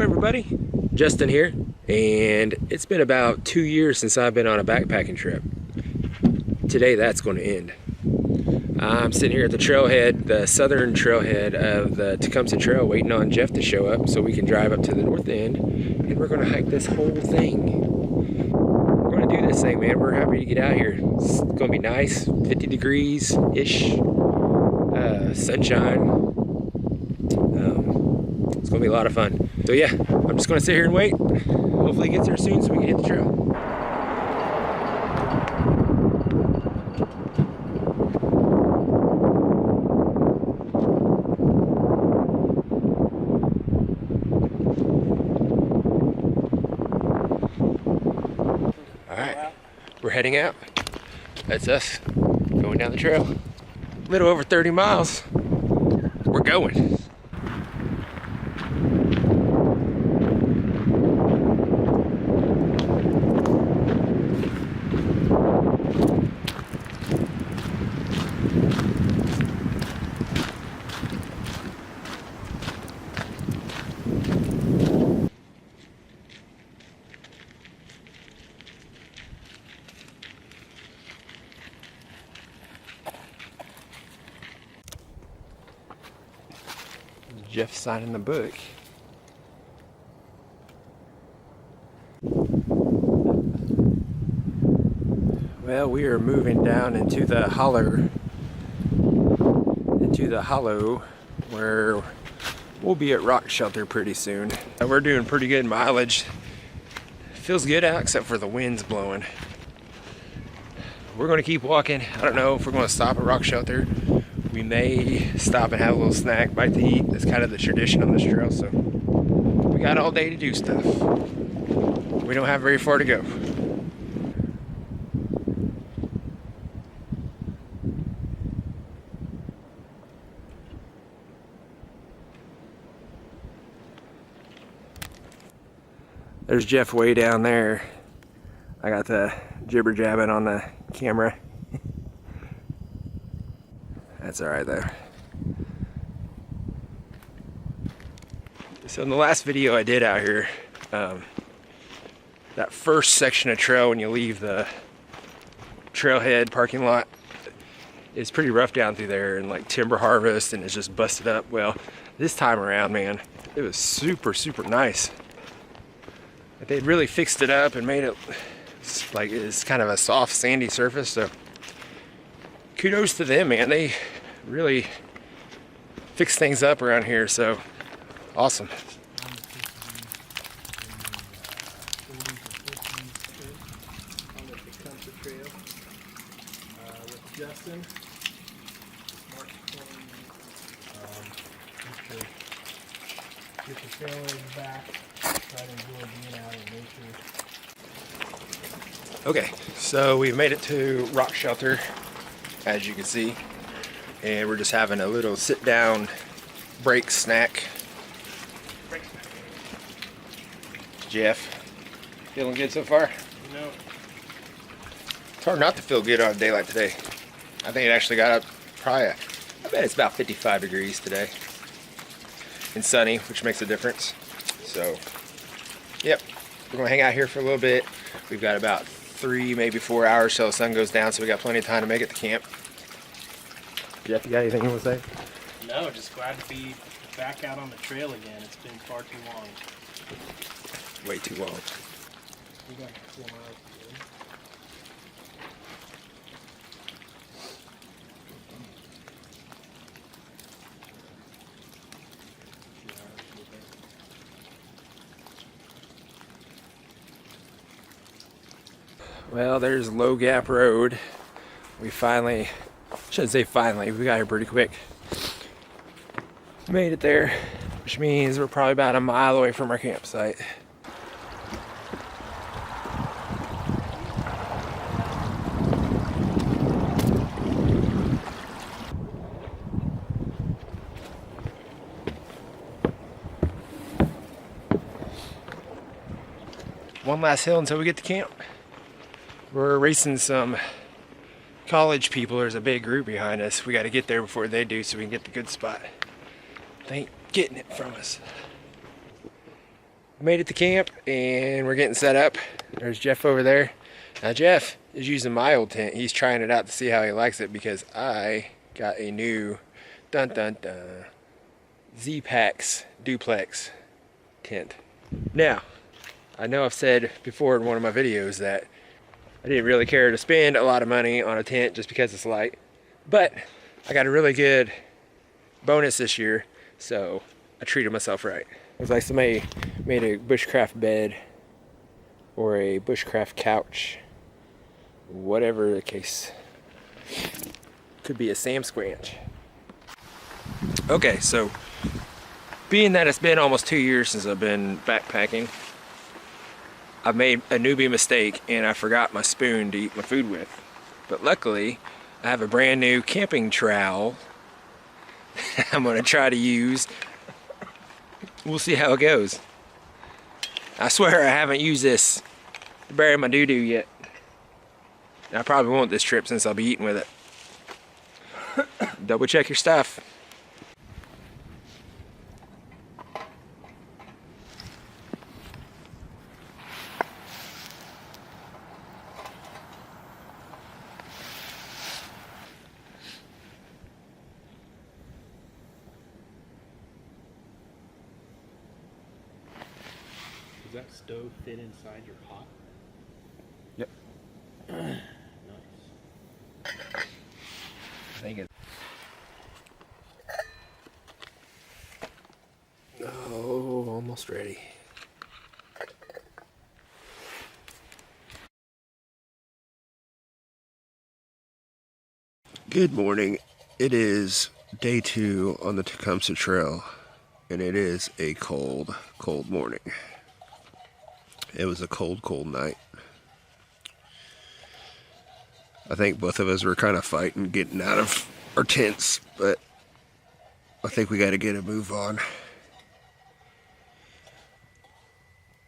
everybody? Justin here, and it's been about 2 years since I've been on a backpacking trip. Today that's going to end. I'm sitting here at the trailhead, the southern trailhead of the Tecumseh Trail, waiting on Jeff to show up so we can drive up to the north end, and we're going to hike this whole thing. We're going to do this thing, man. We're happy to get out here. It's going to be nice, 50 degrees-ish, sunshine. It's going to be a lot of fun. So yeah, I'm just going to sit here and wait. Hopefully it gets there soon so we can hit the trail. Alright, we're heading out. That's us going down the trail. A little over 30 miles. We're going. Jeff signing the book. Well, we are moving down into the hollow where we'll be at rock shelter pretty soon. We're doing pretty good mileage. Feels good out except for the wind's blowing. We're going to keep walking. I don't know if we're going to stop at rock shelter. We may stop and have a little snack, bite to eat. That's kind of the tradition on this trail, so we got all day to do stuff. We don't have very far to go. There's Jeff way down there. I got the jibber jabbing on the camera. That's alright though. So in the last video I did out here, that first section of trail when you leave the trailhead parking lot is pretty rough down through there, and like timber harvest, and it's just busted up. Well, this time around, man, it was super nice. They really fixed it up and made it like it's kind of a soft sandy surface, so kudos to them, man. They really fix things up around here, so awesome. On the Tecumseh Trail with Justin. March 20. Get the trailers back. Try to enjoy being out in nature. Okay, so we've made it to rock shelter, as you can see, and we're just having a little sit-down break snack. Jeff, feeling good so far? No. It's hard not to feel good on a day like today. I think it actually got up probably, I bet it's about 55 degrees today. And sunny, which makes a difference. So, yep, we're gonna hang out here for a little bit. We've got about 3, maybe 4 hours till the sun goes down, so we got plenty of time to make it to camp. Jeff, you got anything you want to say? No, just glad to be back out on the trail again. It's been far too long. Way too long. We got 4 miles to go. Well, there's Low Gap Road. We finally, shouldn't say finally, we got here pretty quick. Made it there, which means we're probably about a mile away from our campsite. One last hill until we get to camp. We're racing some college people. There's a big group behind us. We got to get there before they do so we can get the good spot. They ain't getting it from us. Made it to camp and we're getting set up. There's Jeff over there. Now Jeff is using my old tent. He's trying it out to see how he likes it because I got a new Z-Pax duplex tent. Now, I know I've said before in one of my videos that I didn't really care to spend a lot of money on a tent just because it's light, but I got a really good bonus this year, so I treated myself right. It was like somebody made a bushcraft bed or a bushcraft couch, whatever the case. Could be a Sam Squanch. Okay, so being that it's been almost 2 years since I've been backpacking, I've made a newbie mistake and I forgot my spoon to eat my food with. But luckily, I have a brand new camping trowel I'm gonna try to use. We'll see how it goes. I swear I haven't used this to bury my doo-doo yet. I probably won't this trip since I'll be eating with it. Double check your stuff. Does that stove fit inside your pot? Yep. Nice. I think it. Oh, almost ready. Good morning. It is day 2 on the Tecumseh Trail, and it is a cold, cold morning. It was a cold, cold night. I think both of us were kind of fighting getting out of our tents, but I think we got to get a move on.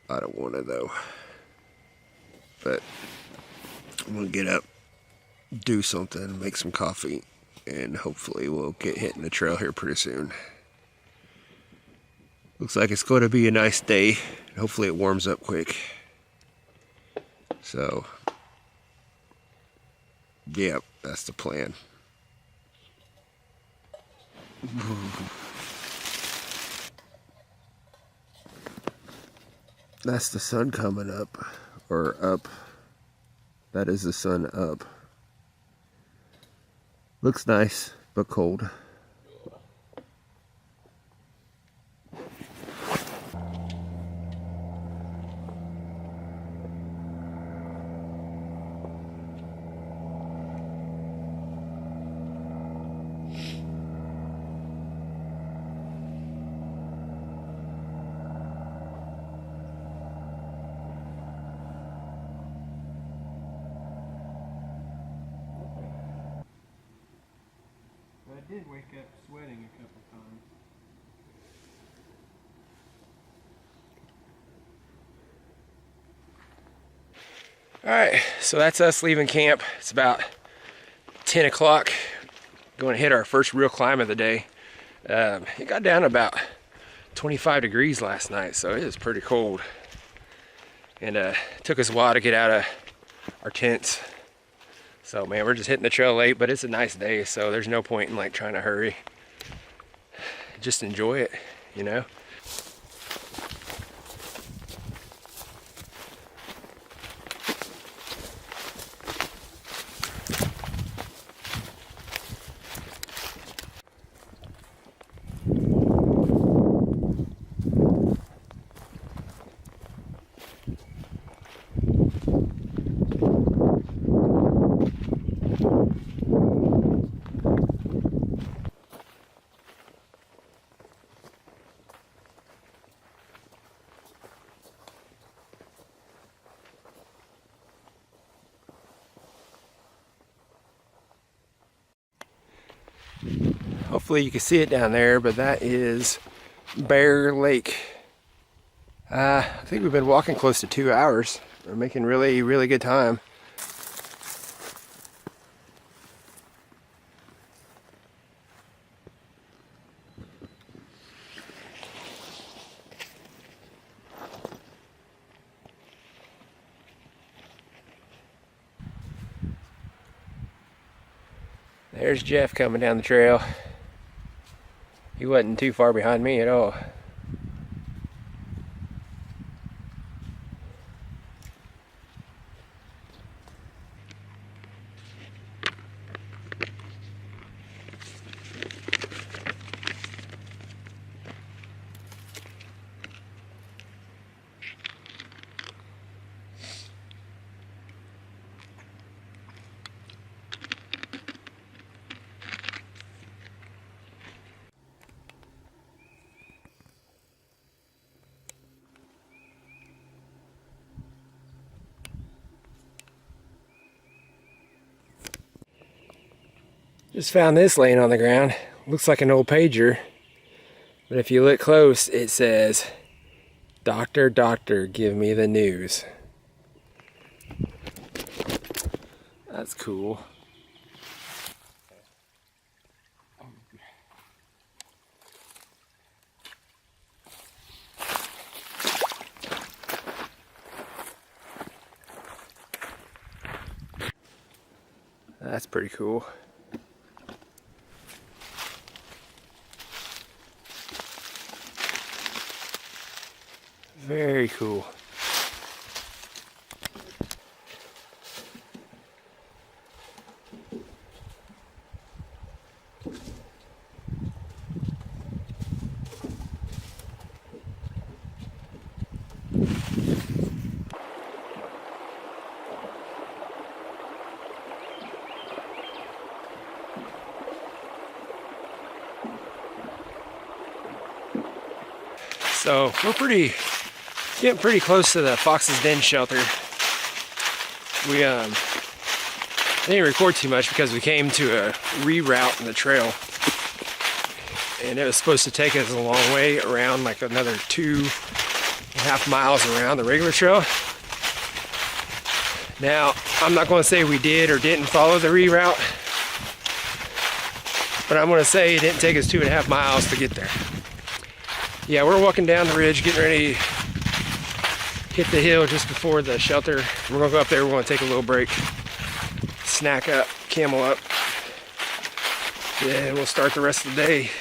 I don't want to though, but I'm gonna get up, do something, make some coffee, and hopefully we'll get hitting the trail here pretty soon. Looks like it's going to be a nice day. Hopefully it warms up quick. So, yeah, that's the plan. That's the sun coming up, or up. That is the sun up. Looks nice, but cold. I did wake up sweating a couple times. Alright, so that's us leaving camp. It's about 10 o'clock. Going to hit our first real climb of the day. It got down to about 25 degrees last night, so it is pretty cold. And it took us a while to get out of our tents. So man, we're just hitting the trail late, but it's a nice day, so there's no point in like trying to hurry. Just enjoy it, you know? Hopefully you can see it down there, but that is Bear Lake. I think we've been walking close to 2 hours. We're making really, really good time. There's Jeff coming down the trail. He wasn't too far behind me at all. Just found this laying on the ground. Looks like an old pager. But if you look close, it says, "Doctor, doctor, give me the news." That's cool. That's pretty cool. Very cool. So we're getting pretty close to the Fox's Den shelter. We didn't record too much because we came to a reroute in the trail, and it was supposed to take us a long way around, like another 2.5 miles around the regular trail. Now, I'm not going to say we did or didn't follow the reroute, but I'm going to say it didn't take us 2.5 miles to get there. Yeah, we're walking down the ridge, getting ready to hit the hill just before the shelter. We're gonna go up there, we're gonna take a little break, snack up, camel up. Yeah, we'll start the rest of the day.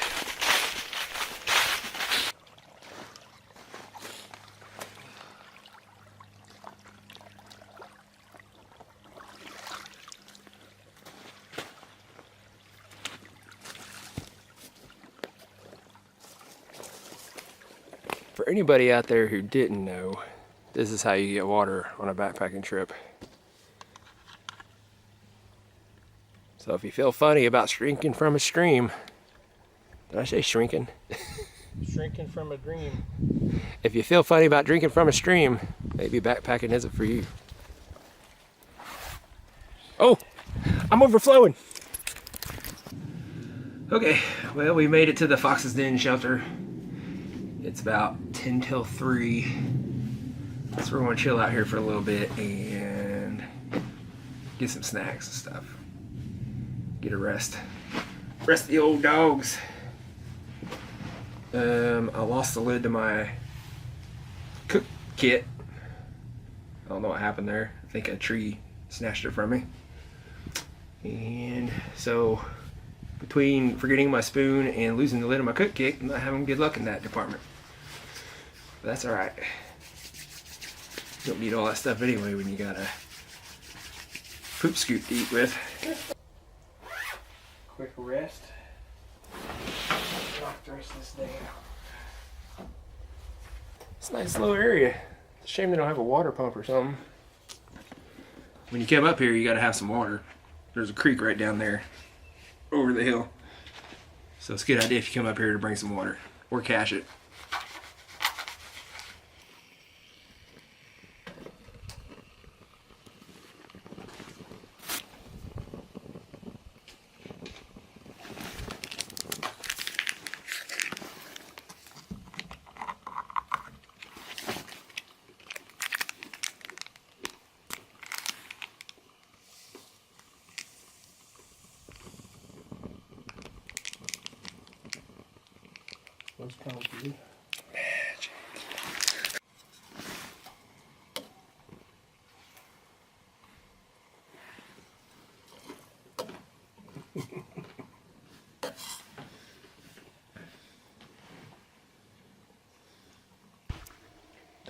For anybody out there who didn't know, this is how you get water on a backpacking trip. So if you feel funny about drinking from a stream, did I say shrinking? Shrinking from a dream. If you feel funny about drinking from a stream, maybe backpacking isn't for you. Oh, I'm overflowing. Okay, well, we made it to the Fox's Den shelter. It's about 10 till 3. So we're gonna chill out here for a little bit and get some snacks and stuff. Get a rest. Rest the old dogs. I lost the lid to my cook kit. I don't know what happened there. I think a tree snatched it from me. And so between forgetting my spoon and losing the lid of my cook kit, I'm not having good luck in that department. But that's all right. You don't need all that stuff anyway when you got a poop scoop to eat with. Quick rest. Knock the rest of this day out. It's a nice little area. It's a shame they don't have a water pump or something. When you come up here, you gotta have some water. There's a creek right down there over the hill. So it's a good idea if you come up here to bring some water or cache it. What's coming for you? Magic.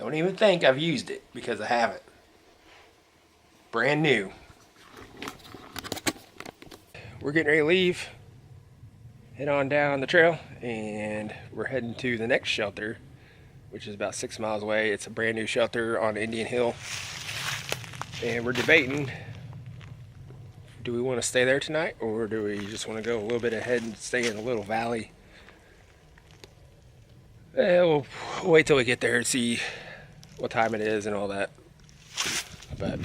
Don't even think I've used it because I haven't. Brand new. We're getting ready to leave. Head on down the trail and we're heading to the next shelter, which is about 6 miles away. It's a brand new shelter on Indian Hill. And we're debating, do we want to stay there tonight or do we just want to go a little bit ahead and stay in a little valley? We'll wait till we get there and see what time it is and all that. But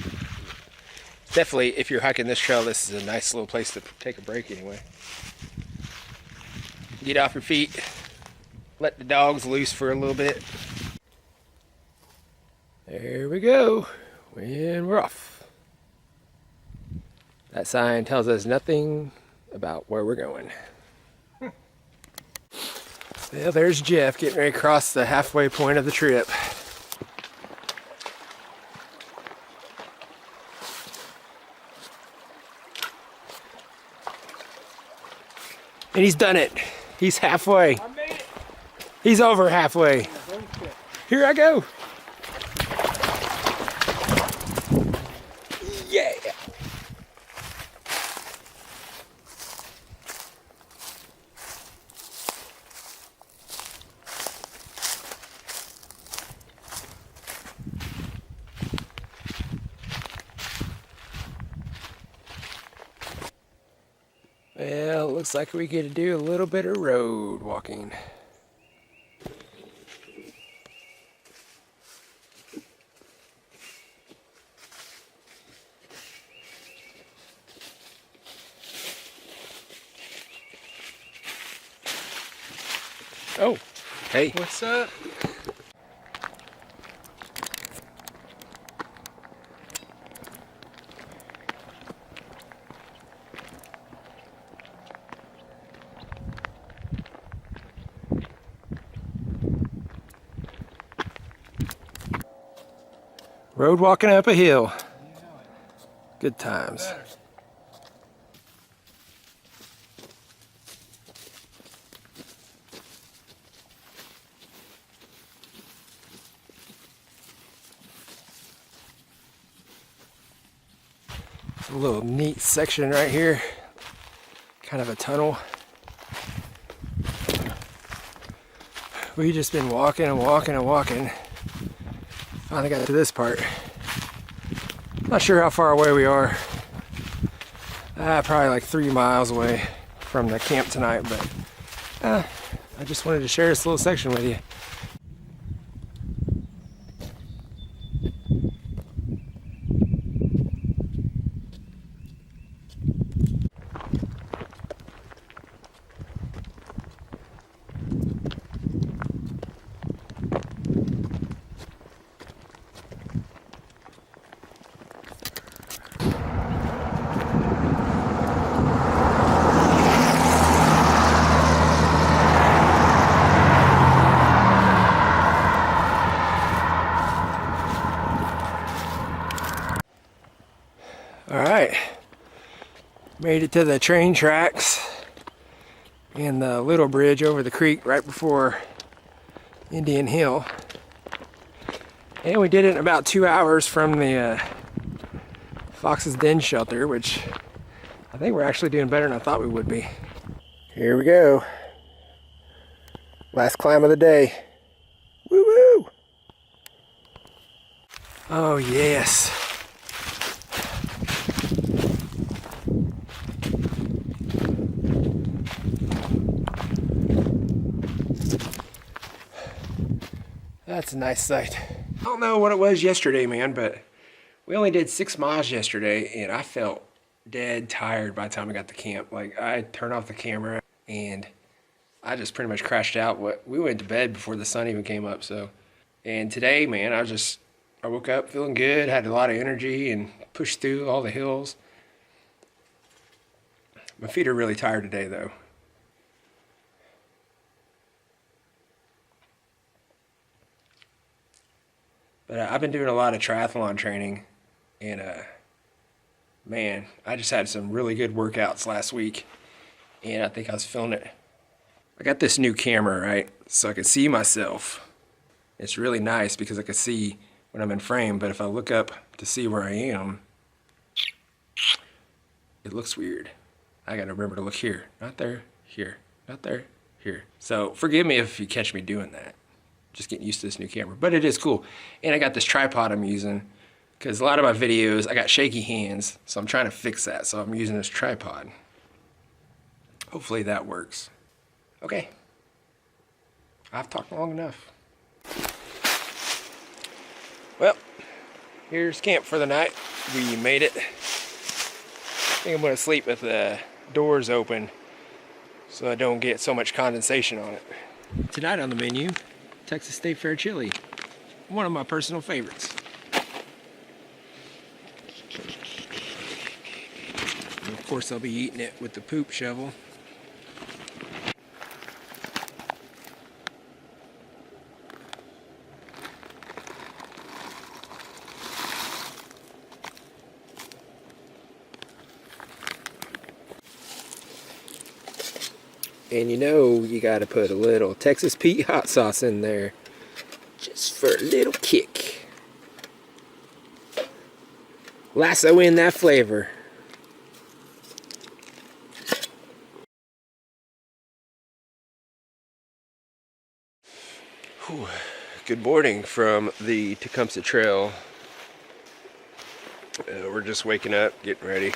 definitely, if you're hiking this trail, this is a nice little place to take a break anyway. Get off your feet, let the dogs loose for a little bit. There we go, and we're off. That sign tells us nothing about where we're going. Well, there's Jeff getting ready to cross the halfway point of the trip. And he's done it. He's halfway. I made it. He's over halfway. Here I go. Yeah. Well, looks like we get to do a little bit of road walking. Oh, hey. What's up? Road walking up a hill. Good times. A little neat section right here. Kind of a tunnel. We've just been walking and walking and walking. Finally got to this part. Not sure how far away we are. Probably like 3 miles away from the camp tonight, but I just wanted to share this little section with you. Alright, made it to the train tracks and the little bridge over the creek right before Indian Hill. And we did it in about 2 hours from the Fox's Den shelter, which I think we're actually doing better than I thought we would be. Here we go. Last climb of the day. Woo woo! Oh yes. That's a nice sight. I don't know what it was yesterday, man, but we only did 6 miles yesterday and I felt dead tired by the time I got to camp. Like, I turned off the camera and I just pretty much crashed out. We went to bed before the sun even came up, so. And today, man, I woke up feeling good, had a lot of energy and pushed through all the hills. My feet are really tired today though. But I've been doing a lot of triathlon training, and man, I just had some really good workouts last week, and I think I was feeling it. I got this new camera, right, so I can see myself It's really nice because I can see when I'm in frame, but if I look up to see where I am, it looks weird. I gotta remember to look here, not there, here, not there, here. So forgive me if you catch me doing that. Just getting used to this new camera, but it is cool. And I got this tripod I'm using because a lot of my videos, I got shaky hands, so I'm trying to fix that. So I'm using this tripod. Hopefully that works. Okay, I've talked long enough. Well, here's camp for the night. We made it. I think I'm gonna sleep with the doors open so I don't get so much condensation on it. Tonight on the menu, Texas State Fair chili. One of my personal favorites. And of course I'll be eating it with the poop shovel. And you know you gotta put a little Texas Pete hot sauce in there just for a little kick. Lasso in that flavor. Whew. Good morning from the Tecumseh Trail. We're just waking up, getting ready.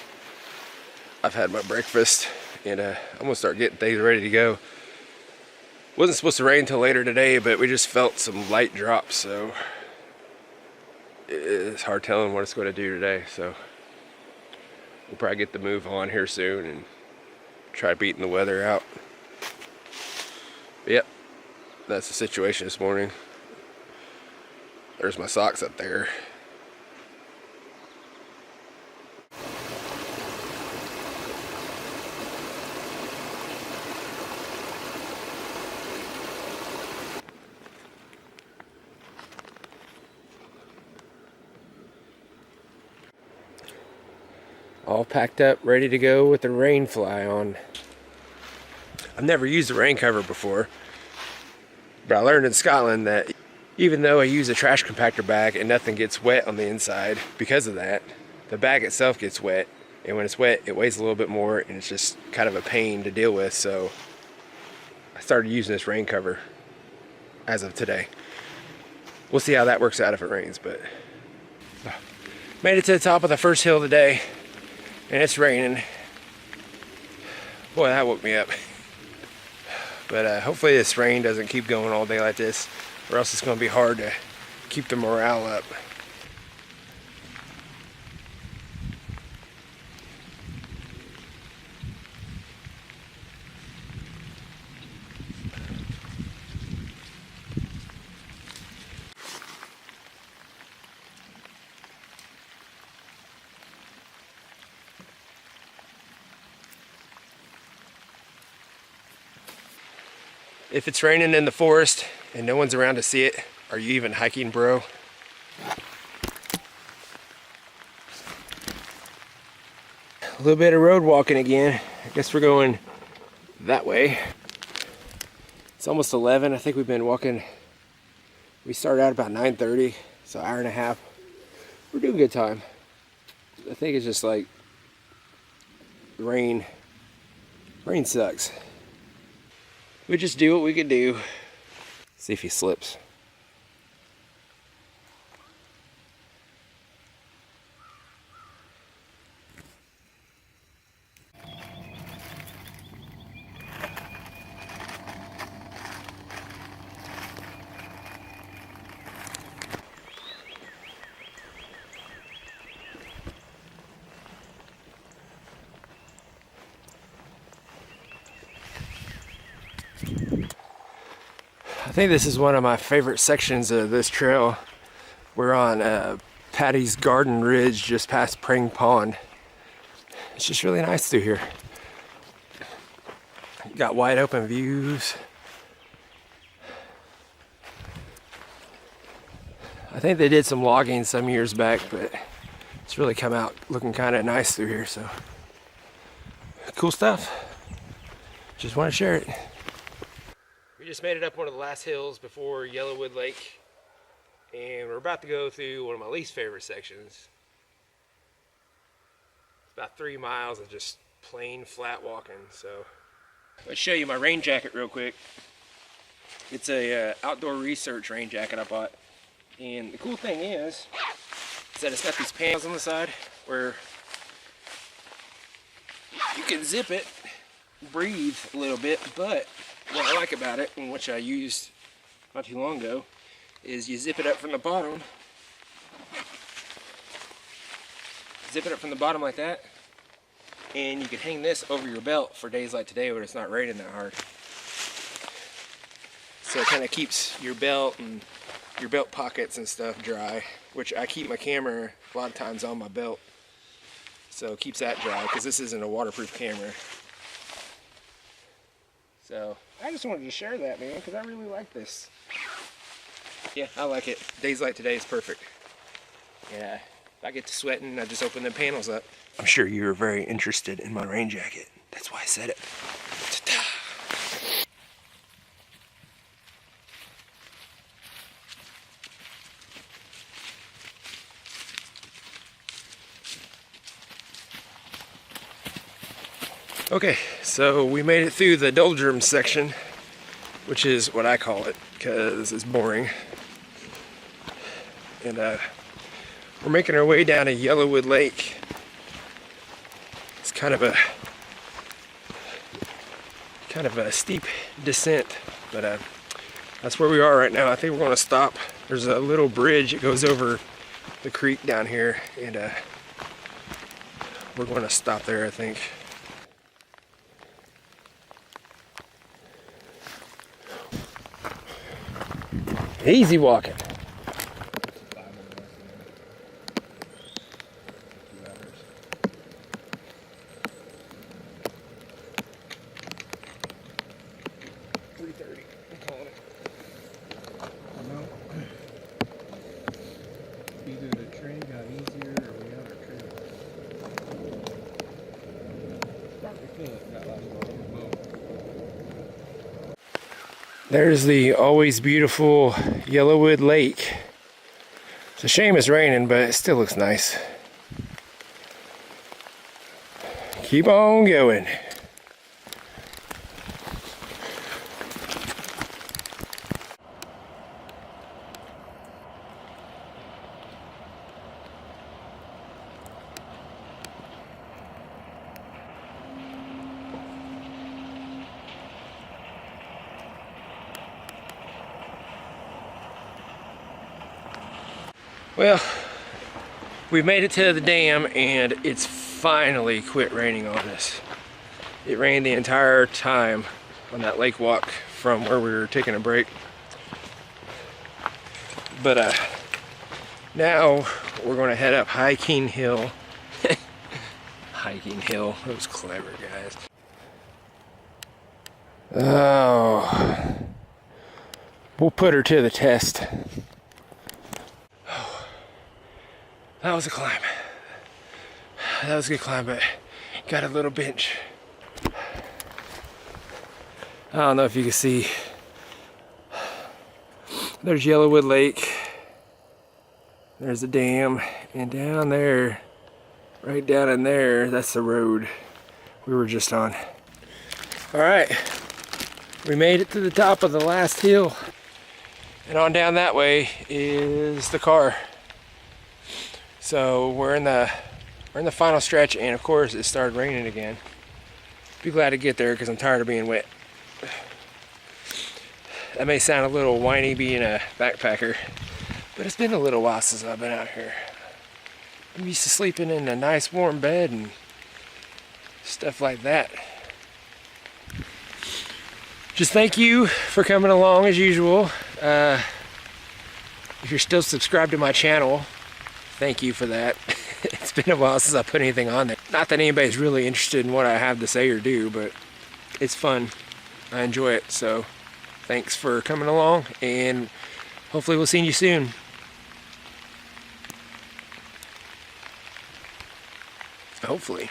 I've had my breakfast and I'm gonna start getting things ready to go. Wasn't supposed to rain until later today, but we just felt some light drops, so it's hard telling what it's going to do today. So we'll probably get the move on here soon and try beating the weather out. But yep, that's the situation this morning. There's my socks up there. All packed up, ready to go with the rain fly on. I've never used a rain cover before, but I learned in Scotland that even though I use a trash compactor bag and nothing gets wet on the inside, because of that, the bag itself gets wet, and when it's wet, it weighs a little bit more, and it's just kind of a pain to deal with. So I started using this rain cover as of today. We'll see how that works out if it rains, but made it to the top of the first hill today. And it's raining. Boy, that woke me up. But hopefully this rain doesn't keep going all day like this, or else it's going to be hard to keep the morale up. If it's raining in the forest and no one's around to see it, are you even hiking, bro? A little bit of road walking again. I guess we're going that way. It's almost 11. I think we've been walking. We started out about 9:30, so an hour and a half. We're doing good time. I think it's just like rain. Rain sucks. We just do what we can do. See if he slips. I think this is one of my favorite sections of this trail. We're on Patty's Garden Ridge just past Pring Pond. It's just really nice through here. You got wide open views. I think they did some logging some years back, but it's really come out looking kind of nice through here, so cool stuff. Just want to share it. We just made it up one of the last hills before Yellowwood Lake. and we're about to go through one of my least favorite sections. It's about 3 miles of just plain flat walking. So let's show you my rain jacket real quick. It's a outdoor research rain jacket I bought, and the cool thing is that it's got these panels on the side where you can zip it, breathe a little bit, but what I like about it, and which I used not too long ago, is you zip it up from the bottom. Zip it up from the bottom like that, and you can hang this over your belt for days like today when it's not raining that hard. So it kind of keeps your belt and your belt pockets and stuff dry, which I keep my camera a lot of times on my belt. So it keeps that dry because this isn't a waterproof camera. So I just wanted to share that, man, because I really like this. Yeah, I like it. Days like today is perfect. Yeah, if I get to sweating, I just open the panels up. I'm sure you were very interested in my rain jacket. That's why I said it. Ta-da. Okay, so we made it through the doldrums section, which is what I call it because it's boring. And we're making our way down to Yellowwood Lake. It's kind of a steep descent, but that's where we are right now. I think we're going to stop. There's a little bridge that goes over the creek down here, and we're going to stop there, I think. Easy walking. Either the train got easier or we got our trail. Starting to feel it got like a boat. There's the always beautiful Yellowwood Lake. It's a shame it's raining, but it still looks nice. Keep on going. Well, we made it to the dam and it's finally quit raining on us. It rained the entire time on that lake walk from where we were taking a break. But now we're going to head up Hiking Hill. Hiking Hill, that was clever, guys. Oh, we'll put her to the test. That was a climb. That was a good climb, but got a little bench. I don't know if you can see. There's Yellowwood Lake. There's the dam. And down there, right down in there, that's the road we were just on. All right, we made it to the top of the last hill. And on down that way is the car. So we're in the final stretch, and of course it started raining again. Be glad to get there because I'm tired of being wet. That may sound a little whiny being a backpacker, but it's been a little while since I've been out here. I'm used to sleeping in a nice warm bed and stuff like that. Just thank you for coming along as usual. If you're still subscribed to my channel, thank you for that. It's been a while since I put anything on there. Not that anybody's really interested in what I have to say or do, but it's fun. I enjoy it. So thanks for coming along, and hopefully we'll see you soon. Hopefully.